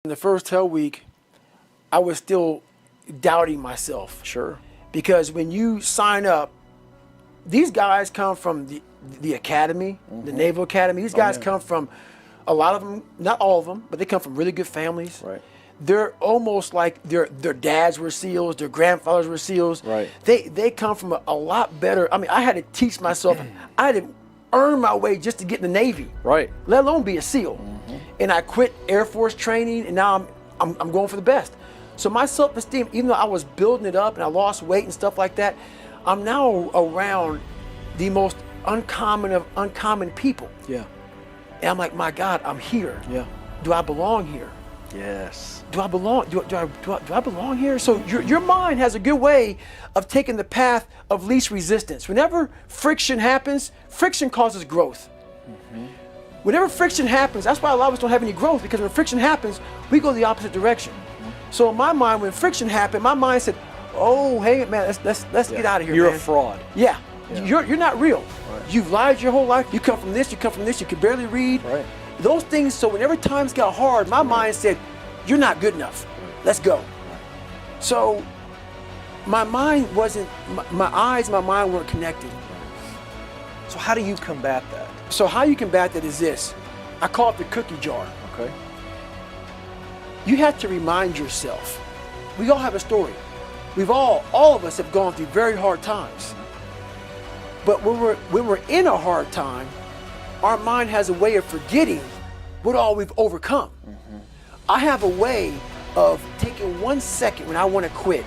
In the first Hell Week, I was still doubting myself. Sure. Because when you sign up, these guys come from the academy, the Naval Academy. These guys come from, a lot of them, not all of them, but they come from really good families. Right. They're almost like their dads were SEALs, their grandfathers were SEALs. Right. They come from a lot better. I mean, I had to teach myself. I had to earn my way just to get in the Navy. Right. Let alone be a SEAL. And I quit Air Force training, and now I'm going for the best. So my self-esteem, even though I was building it up and I lost weight and stuff like that, I'm now around the most uncommon of uncommon people. Yeah. And I'm like, my God, I'm here. Yeah. Do I belong here? Yes. Do I belong? Do I belong here? So your mind has a good way of taking the path of least resistance. Whenever friction happens, friction causes growth. Whenever friction happens, that's why a lot of us don't have any growth, because when friction happens, we go the opposite direction. So in my mind, when friction happened, my mind said, "Oh, hey man, let's get out of here." You're man. a fraud. Yeah. You're not real. Right. You've lied your whole life. You come from this. You come from this. You can barely read. Right. Those things. So whenever times got hard, my mind said, "You're not good enough. Let's go." So my mind wasn't. My eyes, my mind weren't connected. So how do you combat that? So how you combat that is this. I call it the cookie jar. Okay. You have to remind yourself. We all have a story. We've all of us have gone through very hard times. But when we're in a hard time, our mind has a way of forgetting what all we've overcome. I have a way of taking 1 second when I want to quit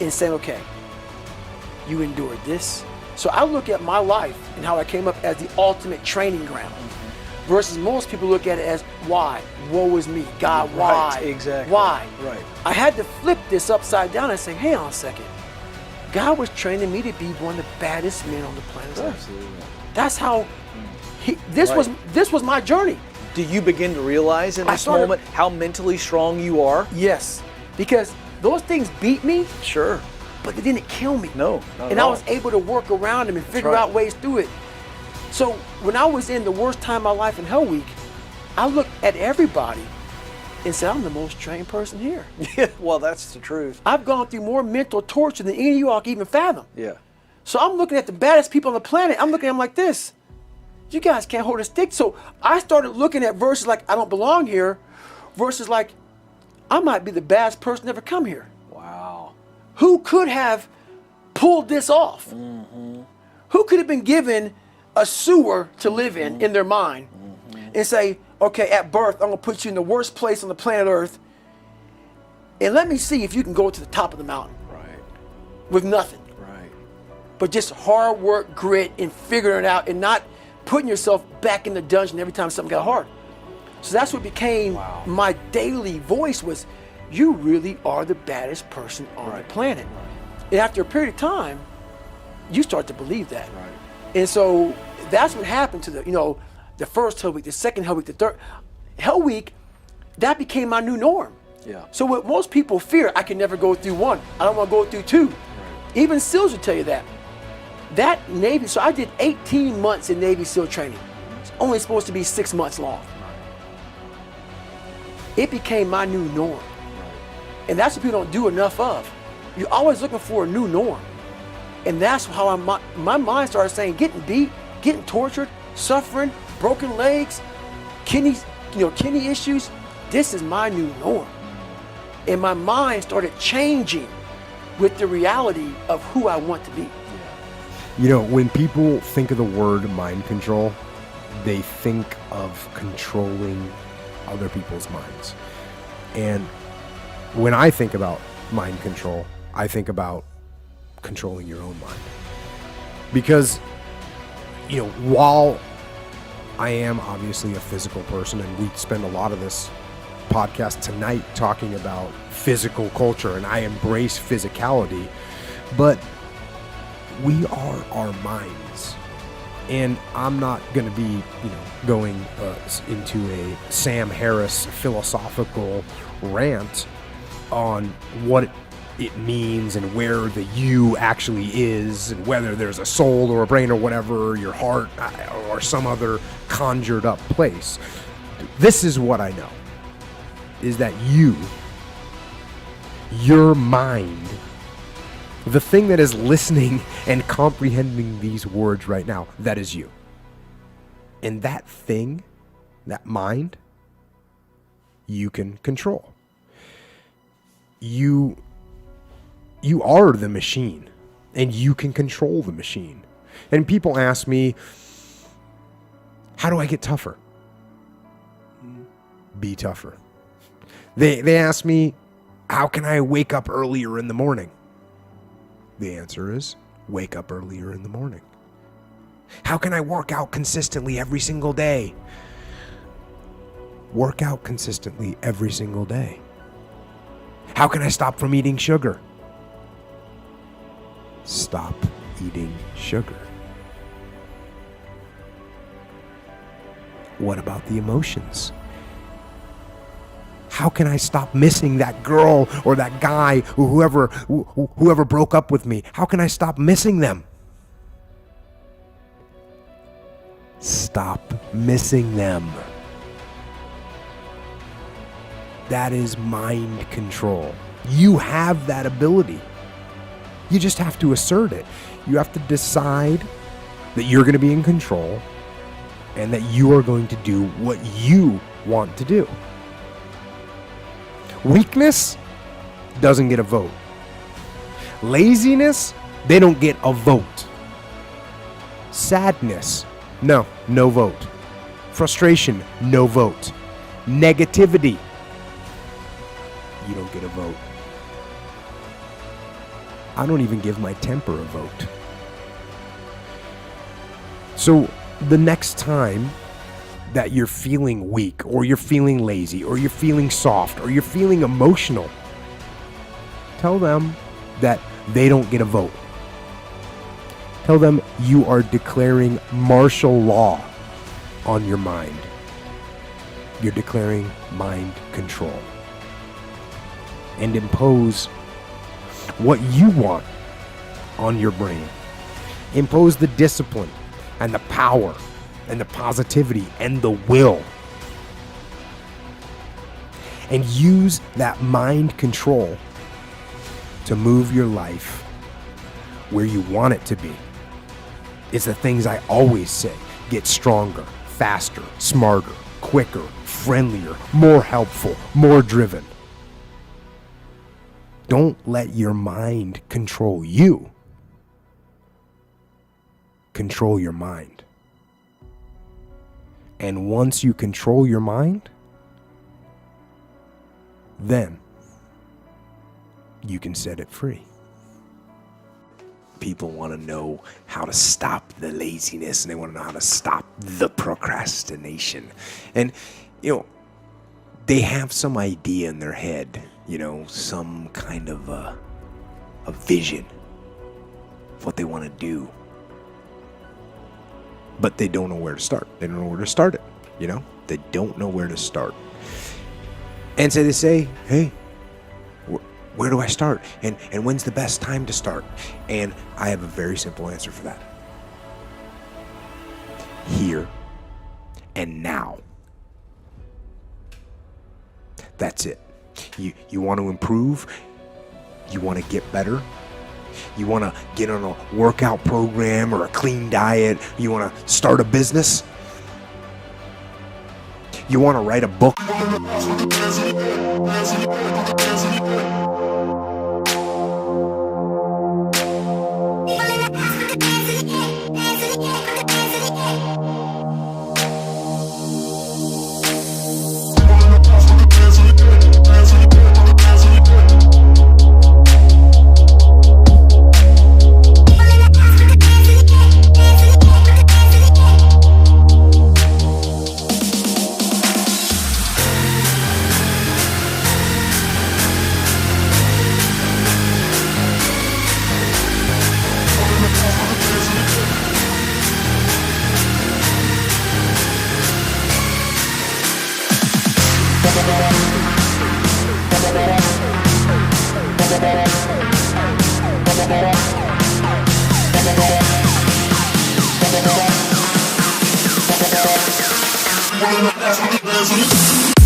and saying, okay, you endured this. So I look at my life and how I came up as the ultimate training ground versus most people look at it as why? Woe is me. God, why? Right, exactly. Why? Right. I had to flip this upside down and say, hang on a second. God was training me to be one of the baddest men on the planet Earth. Absolutely. That's how this was my journey. Do you begin to realize in this moment how mentally strong you are? Yes, because those things beat me, Sure. but they didn't kill me. No, not And at I all. was able to work around them and figure right. out ways through it. So when I was in the worst time of my life in Hell Week, I looked at everybody and said, I'm the most trained person here. Yeah, well, that's the truth. I've gone through more mental torture than any of you all can even fathom. Yeah. So I'm looking at the baddest people on the planet. I'm looking at them like this. You guys can't hold a stick. So I started looking at verses like, I don't belong here, versus like, I might be the baddest person to ever come here. Wow. Who could have pulled this off? Who could have been given a sewer to live in their mind and say, okay, at birth, I'm gonna put you in the worst place on the planet Earth and let me see if you can go to the top of the mountain Right. with nothing. Right. But just hard work, grit, and figuring it out and not putting yourself back in the dungeon every time something got hard. So that's what became my daily voice was, you really are the baddest person on the planet. And after a period of time, you start to believe that. Right. And so that's what happened to the first Hell Week, the second Hell Week, the third. Hell Week, that became my new norm. Yeah. So what most people fear, I can never go through one. I don't want to go through two. Right. Even SEALs will tell you that. That Navy, so I did 18 months in Navy SEAL training. It's only supposed to be 6 months long. It became my new norm. And that's what people don't do enough of. You're always looking for a new norm. And that's how my mind started saying, getting beat, getting tortured, suffering, broken legs, kidney issues. This is my new norm. And my mind started changing with the reality of who I want to be. You know, when people think of the word mind control, they think of controlling other people's minds. And when I think about mind control, I think about controlling your own mind. Because, while I am obviously a physical person, and we spend a lot of this podcast tonight talking about physical culture, and I embrace physicality, but we are our minds. And I'm not going to be, going into a Sam Harris philosophical rant on what it means and where the you actually is and whether there's a soul or a brain or whatever, your heart or some other conjured up place. This is what I know. is that your mind, the thing that is listening and comprehending these words right now, that is you. And that thing, that mind, you can control. You are the machine, and you can control the machine. And people ask me, how do I get tougher? Be tougher. They ask me, how can I wake up earlier in the morning? The answer is, wake up earlier in the morning. How can I work out consistently every single day? Work out consistently every single day. How can I stop from eating sugar? Stop eating sugar. What about the emotions? How can I stop missing that girl or that guy or whoever broke up with me? How can I stop missing them? Stop missing them. That is mind control. You have that ability. You just have to assert it. You have to decide that you're going to be in control and that you are going to do what you want to do. Weakness doesn't get a vote. Laziness, they don't get a vote. Sadness, no vote. Frustration, no vote. Negativity, you don't get a vote. I don't even give my temper a vote. So the next time that you're feeling weak, or you're feeling lazy, or you're feeling soft, or you're feeling emotional, tell them that they don't get a vote. Tell them you are declaring martial law on your mind. You're declaring mind control. And impose what you want on your brain. Impose the discipline and the power and the positivity and the will. And use that mind control to move your life where you want it to be. It's the things I always say. Get stronger, faster, smarter, quicker, friendlier, more helpful, more driven. Don't let your mind control you. Control your mind. And once you control your mind, then you can set it free. People want to know how to stop the laziness, and they want to know how to stop the procrastination. And, they have some idea in their head, some kind of a vision of what they want to do. But they don't know where to start. They don't know where to start it, They don't know where to start. And so they say, hey, where do I start? And when's the best time to start? And I have a very simple answer for that. Here and now. That's it. You want to improve? You want to get better? You want to get on a workout program or a clean diet? You want to start a business? You want to write a book? That's